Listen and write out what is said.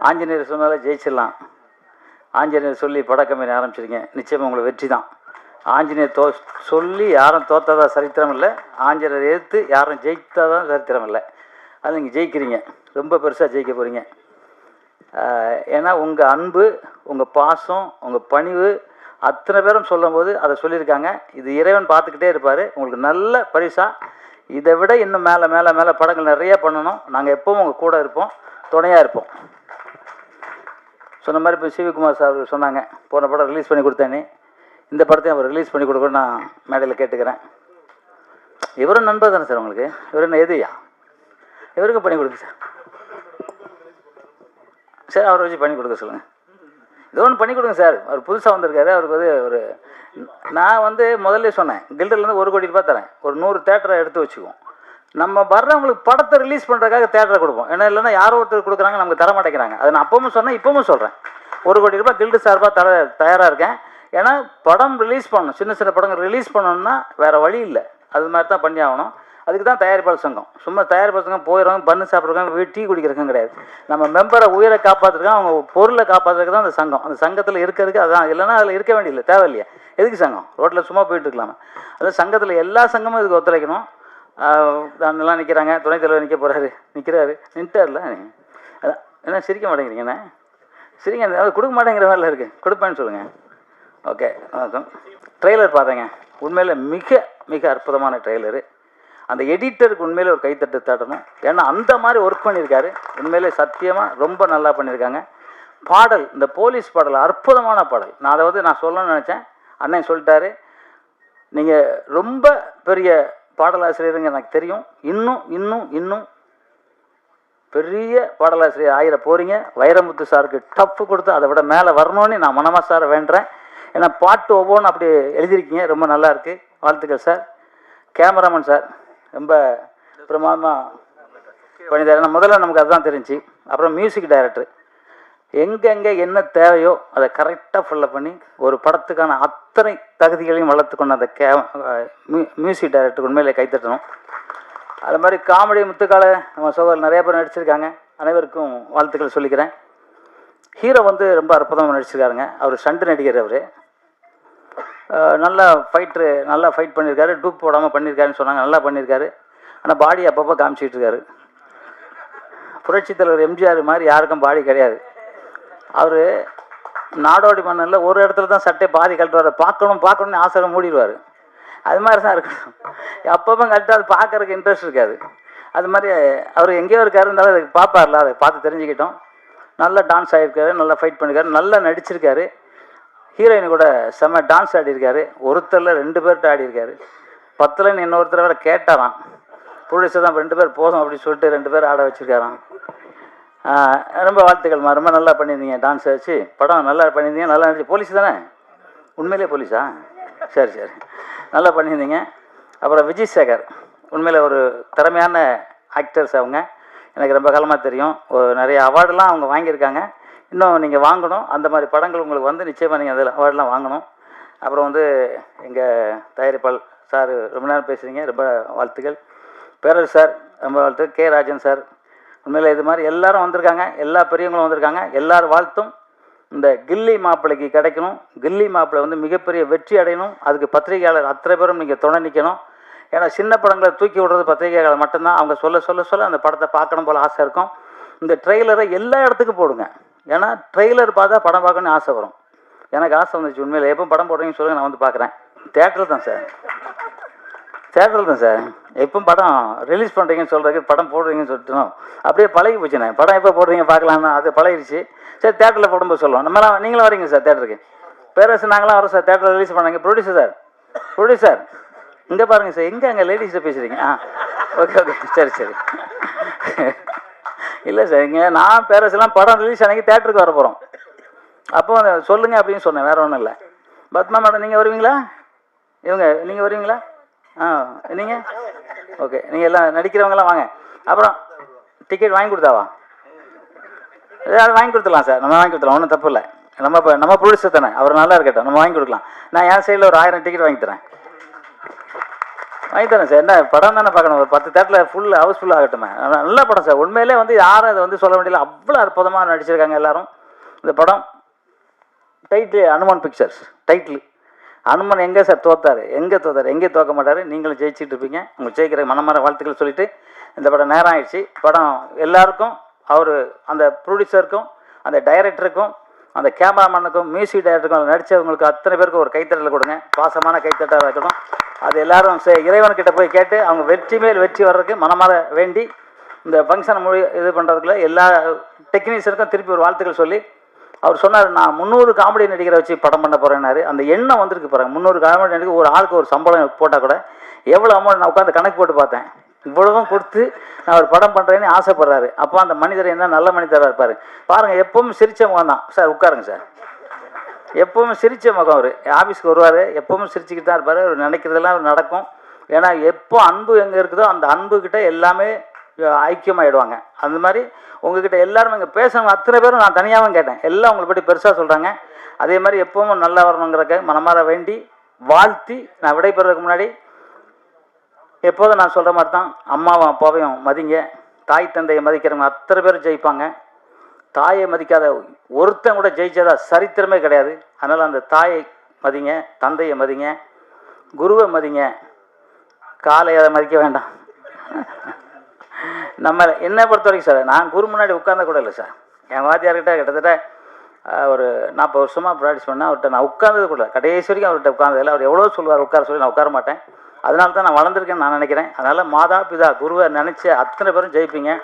ஆஞ்சநேயர் சொன்னாலே ஜெயிச்சிடலாம். ஆஞ்சநேயர் சொல்லி படக்கம்பெனி ஆரம்பிச்சிருங்க, நிச்சயமாக உங்களுக்கு வெற்றி தான். ஆஞ்சநேயர் சொல்லி யாரும் தோற்றதா சரித்திரம் இல்லை, ஆஞ்சநேயர் எதிர்த்து யாரும் ஜெயித்ததான் சரித்திரம் இல்லை. அது நீங்கள் ஜெயிக்கிறீங்க, ரொம்ப பெருசாக ஜெயிக்க போகிறீங்க. ஏன்னா உங்கள் அன்பு, உங்கள் பாசம், உங்கள் பணிவு அத்தனை பேரும் சொல்லும்போது அதை சொல்லியிருக்காங்க. இது இறைவன் பார்த்துக்கிட்டே இருப்பார். உங்களுக்கு நல்ல பரிசாக இதை விட இன்னும் மேலே மேலே மேலே படங்கள் நிறையா பண்ணணும். நாங்கள் எப்பவும் உங்கள் கூட இருப்போம், துணையாக இருப்போம். சொன்ன மாதிரி இப்போ சிவகுமார் சார் சொன்னாங்க, போன படம் ரிலீஸ் பண்ணி கொடுத்தேன்னு, இந்த படத்தையும் அவர் ரிலீஸ் பண்ணி கொடுக்கணும்னு நான் மேடையில் கேட்டுக்கிறேன். இவரும் நண்பர் தானே சார் உங்களுக்கு? இவர் என்ன எதுயா? இவருக்கும் பண்ணி கொடுங்க சார். சரி, அவரை வச்சு பண்ணி கொடுக்க சொல்லுங்கள். இது ஒன்று பண்ணி கொடுங்க சார். அவர் புதுசாக வந்திருக்காரு. அவருக்கு வந்து ஒரு நான் முதல்ல சொன்னேன், கில்டர்லேருந்து 1 கோடி ரூபாய் தரேன், ஒரு 100 தேட்டரை எடுத்து வச்சுக்குவோம். நம்ம வர்றவங்களுக்கு படத்தை ரிலீஸ் பண்ணுறதுக்காக தேட்டரை கொடுப்போம். ஏன்னா இல்லைன்னா யாரோ ஒருத்தர் கொடுக்குறாங்க, நமக்கு தர மாட்டேங்கிறாங்க. அதை நான் அப்பவும் சொன்னேன், இப்பவும் சொல்கிறேன். 1 கோடி ரூபாய் கில்டு சார்பாக தயாராக இருக்கேன். ஏன்னா படம் ரிலீஸ் பண்ணணும், சின்ன சின்ன படங்கள் ரிலீஸ் பண்ணணும்னா வேறு வழி இல்லை, அது மாதிரி தான் பண்ணி ஆகணும். அதுக்கு தான் தயாரிப்பாளர் சங்கம். சும்மா தயாரிப்பாளர் சங்கம் போயிடுறாங்க, பண்ணு சாப்பிட்றாங்க, டீ குடிக்கிறதுக்கும் கிடையாது. நம்ம மெம்பரை உயிரை காப்பாற்றுறதுக்கு, அவங்க பொருளை காப்பாற்றுறதுக்கு தான் அந்த சங்கம். அந்த சங்கத்தில் இருக்கிறதுக்கு அதான், இல்லைன்னா அதில் இருக்க வேண்டியதில்லை, தேவையில்லையா? எதுக்கு சங்கம்? ரோட்டில் சும்மா போயிட்டு இருக்கலாமா? அது சங்கத்தில் எல்லா சங்கமும் இதுக்கு ஒத்துழைக்கணும். எல்லாம் நிற்கிறாங்க, துணைத் தலைவர் நிற்க போகிறாரு, நின்ட்டார்ல. அதான் என்ன சிரிக்க மாட்டேங்கிறீங்கண்ணே? சரிங்க, அது கொடுக்க மாட்டேங்கிற மாதிரில இருக்குது. கொடுப்பேன்னு சொல்லுங்கள். ஓகே, வணக்கம். ட்ரெய்லர் பார்த்தேங்க, உண்மையில் மிக மிக அற்புதமான ட்ரெய்லரு. அந்த எடிட்டருக்கு உண்மையிலே ஒரு கைத்தட்டு தட்டணும். ஏன்னா அந்த மாதிரி ஒர்க் பண்ணியிருக்காரு. உண்மையிலே சத்தியமாக ரொம்ப நல்லா பண்ணியிருக்காங்க. பாடல், இந்த போலீஸ் பாடல் அற்புதமான பாடல். நான் அதை நான் சொல்லணும்னு நினச்சேன், அண்ணன் சொல்லிட்டாரு. நீங்கள் ரொம்ப பெரிய பாடலாசிரியருங்க எனக்கு தெரியும். இன்னும் இன்னும் இன்னும் பெரிய பாடலாசிரியர் ஆகிற போகிறீங்க. வைரமுத்து சாருக்கு டஃப் கொடுத்து அதை விட மேலே வரணும்னு நான் மனமா சாரை வேண்டுறேன். ஏன்னா பாட்டு ஒவ்வொன்றும் அப்படி எழுதியிருக்கீங்க, ரொம்ப நல்லா இருக்குது. வாழ்த்துக்கள் சார். கேமராமேன் சார் ரொம்ப பிரமாதமாக பண்ணிட்டார். ஏன்னா முதல்ல நமக்கு அதுதான் தெரிஞ்சு. அப்புறம் மியூசிக் டைரக்டர் எங்கெங்கே என்ன தேவையோ அதை கரெக்டாக ஃபில்லப் பண்ணி ஒரு படத்துக்கான அத்தனை தகுதிகளையும் வளர்த்து கொண்ட அந்த மியூசிக் டைரக்டர் உண்மையிலே கைத்தட்டணும். அது மாதிரி காமெடி முத்துக்கால நம்ம சோழர் நிறைய பேர் நடிச்சிருக்காங்க. அனைவருக்கும் வாழ்த்துக்கள் சொல்லிக்கிறேன். ஹீரோ ரொம்ப அற்புதமாக நடிச்சிருக்காருங்க. அவர் ஸ்டண்ட் நடிகர். அவர் நல்லா ஃபைட் பண்ணியிருக்காரு. டூப் போடாமல் பண்ணியிருக்காருன்னு சொன்னாங்க. நல்லா பண்ணியிருக்காரு. ஆனால் பாடி அப்பப்போ காமிச்சிட்டு இருக்காரு. புரட்சி தலைவர் எம்ஜிஆர் மாதிரி யாருக்கும் பாடி கிடையாது. அவர் நாடோடி மன்னனில் ஒரு இடத்துல தான் சட்டை பாதி கழட்டுவார். பார்க்கணும்னு ஆசை மூடிடுவார். அது மாதிரி தான் இருக்கணும். அப்பப்போ கழட்டு அது பார்க்கறதுக்கு இன்ட்ரெஸ்ட் இருக்காது. அது மாதிரி அவர் எங்கேயோ இருக்காருந்தாலும் அதை பார்ப்பார்ல, அதை பார்த்து தெரிஞ்சுக்கிட்டோம். நல்லா டான்ஸ் ஆகியிருக்காரு, நல்லா ஃபைட் பண்ணியிருக்காரு, நல்லா நடிச்சிருக்காரு. ஹீரோயின் கூட செம்ம டான்ஸ் ஆடியிருக்காரு. ஒருத்தரில் 2 பேர்கிட்ட ஆடியிருக்காரு. 10ல் இன்னொருத்தர் வேறு கேட்டாராம். ப்ரொடியூசர் தான் 2 பேர் போதும் அப்படின்னு சொல்லிட்டு 2 பேர் ஆட வச்சுருக்காராம். ரொம்ப வாழ்த்துக்கள்மா, ரொம்ப நல்லா பண்ணியிருந்தீங்க. டான்ஸ் வச்சு படம் நல்லா பண்ணியிருந்தீங்க, நல்லா நடிச்சு. போலீஸ் தானே? உண்மையிலே போலீஸா? சரி சரி, நல்லா பண்ணியிருந்தீங்க. அப்புறம் விஜய் சேகர் உண்மையில் ஒரு திறமையான ஆக்டர்ஸ். அவங்க எனக்கு ரொம்ப காலமாக தெரியும். நிறைய அவார்டெலாம் அவங்க வாங்கியிருக்காங்க. இன்னும் நீங்கள் வாங்கணும். அந்த மாதிரி படங்கள் உங்களுக்கு நிச்சயமாக நீங்கள் அதில் அவார்டெலாம் வாங்கணும். அப்புறம் எங்கள் தயாரிப்பாளர் சார் ரொம்ப நேரம் பேசுகிறீங்க, ரொம்ப வாழ்த்துக்கள். பேரர் சார் ரொம்ப வாழ்த்துக்கள். கே ராஜன் சார் உண்மையில் இது மாதிரி எல்லோரும் வந்திருக்காங்க. எல்லா பெரியவங்களும் வந்திருக்காங்க. எல்லார் வாழ்த்தும் இந்த கில்லி மாப்பிள்ளைக்கு கிடைக்கணும். கில்லி மாப்பிள்ளை மிகப்பெரிய வெற்றி அடையணும். அதுக்கு பத்திரிகையாளர் அத்தனை பேரும் நீங்கள் துணை நிற்கணும். ஏன்னா சின்ன படங்களை தூக்கி விடுறது பத்திரிகையாளர் மட்டும்தான். அவங்க சொல்ல அந்த படத்தை பார்க்கணும் போல் ஆசை இருக்கும். இந்த ட்ரெய்லரை எல்லா இடத்துக்கும் போடுங்க. ஏன்னா ட்ரெய்லர் பார்த்தா படம் பார்க்கணும்னு ஆசை வரும். எனக்கு ஆசை வந்துச்சு உண்மையில். எப்போ படம் போடுறீங்கன்னு சொல்லுங்கள், நான் பார்க்குறேன். தேட்டரில் தான் சார், எப்போ படம் ரிலீஸ் பண்ணுறீங்கன்னு சொல்கிறதுக்கு படம் போடுறீங்கன்னு சொல்லிட்டோம். அப்படியே பழகி போச்சுண்ணே. படம் எப்போ போடுறீங்க பார்க்கலான்னு அது பழகிடுச்சு. சரி, தேட்டரில் போடும்போது சொல்லுவோம். நம்மளாம் நீங்களும் வரீங்க சார் தேட்டருக்கு? பேரரசு நாங்களாம் வரோம் சார். தேட்டரில் ரிலீஸ் பண்ணாங்க. ப்ரொடியூசர் இங்கே பாருங்கள் சார். அங்கே லேடிஸில் பேசுகிறீங்க? ஓகே சரி. இல்லை சார், இங்கே நான் பேரரசுலாம் படம் ரிலீஸ் அன்றைக்கி தேட்டருக்கு வர போகிறோம். அப்போ சொல்லுங்கள் அப்படின்னு சொன்னேன், வேறு ஒன்றும் இல்லை. பத்மா மேடம் நீங்கள் வருவீங்களா? நீங்கள் வருவீங்களா? நீங்கள் ஓகே. நீங்கள் எல்லாம் நடிக்கிறவங்களாம் வாங்க. அப்புறம் டிக்கெட் வாங்கி கொடுத்தாவா? ஏதாவது வாங்கி கொடுத்துடலாம் சார், நம்ம வாங்கி கொடுத்துடலாம், ஒன்றும் தப்பு இல்லை. நம்ம ப்ரொடியூசர் தானே, அவர் நல்லா இருக்கட்டும், நம்ம வாங்கி கொடுக்கலாம். நான் என் சைடில் ஒரு 1000 டிக்கெட் வாங்கி தரேன். வாங்கி தரேன் சார். என்ன படம் தானே பார்க்கணும், ஒரு 10 தேட்டரில் ஃபுல் ஹவுஸ்ஃபுல் ஆகட்டுமே. நல்ல படம் சார். உண்மையிலே வந்து யாரும் அதை வந்து சொல்ல வேண்டியதில்லை, அவ்வளோ அற்புதமாக நடிச்சிருக்காங்க எல்லாரும். இந்த படம் title Hanuman pictures title. Hanuman எங்கே சார் தோத்தார், எங்கே தோக்க மாட்டார். நீங்களும் ஜெயிச்சிட்டு இருப்பீங்க. உங்கள் ஜெயிக்கிற மனமார வாழ்த்துக்கள் சொல்லிவிட்டு, இந்த படம் நேரம் ஆயிடுச்சு. படம் எல்லாருக்கும், அவர் அந்த ப்ரொடியூசருக்கும், அந்த டைரக்டருக்கும், அந்த கேமராமேனுக்கும், மியூசிக் டைரக்டருக்கும், நடித்தவங்களுக்கு அத்தனை பேருக்கும் ஒரு கைத்தட்டல் கொடுங்க. பாசமான கைத்தட்டாக இருக்கணும். அது எல்லாரும் இறைவன்கிட்ட போய் கேட்டு அவங்க வெற்றி மேல் வெற்றி வர்றதுக்கு மனமார வேண்டி, இந்த ஃபங்க்ஷனை இது பண்ணுறதுக்குள்ள எல்லா டெக்னீஷியனுக்கும் திருப்பி ஒரு வாழ்த்துக்கள் சொல்லி, அவர் சொன்னார், நான் 300 காமெடி நடிகரை வச்சு படம் பண்ண போகிறேன்னாரு. அந்த எண்ணம் வந்திருக்கு பாருங்க. 300 காமெடி நடிகர், ஒரு ஆளுக்கு ஒரு சம்பளம் போட்டால் கூட எவ்வளோ அமௌண்ட், நான் உட்காந்து கணக்கு போட்டு பார்த்தேன். இவ்வளவும் கொடுத்து நான் ஒரு படம் பண்ணுறேன்னு ஆசைப்படுறாரு. அப்போ அந்த மனிதர் என்ன நல்ல மனிதராக இருப்பார் பாருங்கள். எப்பவும் சிரிச்ச முகம் தான் சார். உட்காருங்க சார். எப்பவும் சிரிச்ச முகம். அவர் ஆஃபீஸ்க்கு வருவார், எப்பவும் சிரிச்சுக்கிட்டு தான் இருப்பார். அவர் நினைக்கிறதெல்லாம் நடக்கும். ஏன்னா எப்போ அன்பு எங்கே இருக்குதோ அந்த அன்புக்கிட்ட எல்லாமே ஐக்கியமாகிடுவாங்க. அந்த மாதிரி உங்ககிட்ட எல்லாரும் இங்கே பேசுகிறவங்க அத்தனை பேரும் நான் தனியாகவும் கேட்டேன், எல்லாம் உங்களை பற்றி பெருசாக சொல்கிறாங்க. அதே மாதிரி எப்பவும் நல்லா வரணுங்கிறக்க மனமார வேண்டி வாழ்த்தி, நான் விடைபெறதுக்கு முன்னாடி எப்போதும் நான் சொல்கிற மாதிரி தான், அம்மாவும் அப்பாவையும் மதிங்க. தாய் தந்தையை மதிக்கிறவங்க அத்தனை பேரும் ஜெயிப்பாங்க. தாயை மதிக்காத ஒருத்தன் கூட ஜெயிச்சதா சரித்திரமே கிடையாது. அதனால் அந்த தாயை மதிங்க, தந்தையை மதிங்க, குருவை மதிங்க. காலை அதை மதிக்க வேண்டாம். நம்ம என்னை பொறுத்த வரைக்கும் சார், நான் குரு முன்னாடி உட்கார்ந்த கூட இல்லை சார். என் வாத்தியார்கிட்ட கிட்டத்தட்ட ஒரு 40 வருஷமாக ப்ராக்டிஸ் பண்ணேன். அவர்கிட்ட நான் உட்கார்ந்தது கூட கடைசி வரைக்கும் அவர்கிட்ட உட்கார்ந்ததில்லை. அவர் எவ்வளோ சொல்லுவார் உட்கார சொல்லி, நான் உட்கார மாட்டேன். அதனால தான் நான் வளர்ந்துருக்கேன்னு நான் நினைக்கிறேன். அதனால் மாதா பிதா குருவை நினச்சி அத்தனை பேரும் ஜெயிப்பீங்க.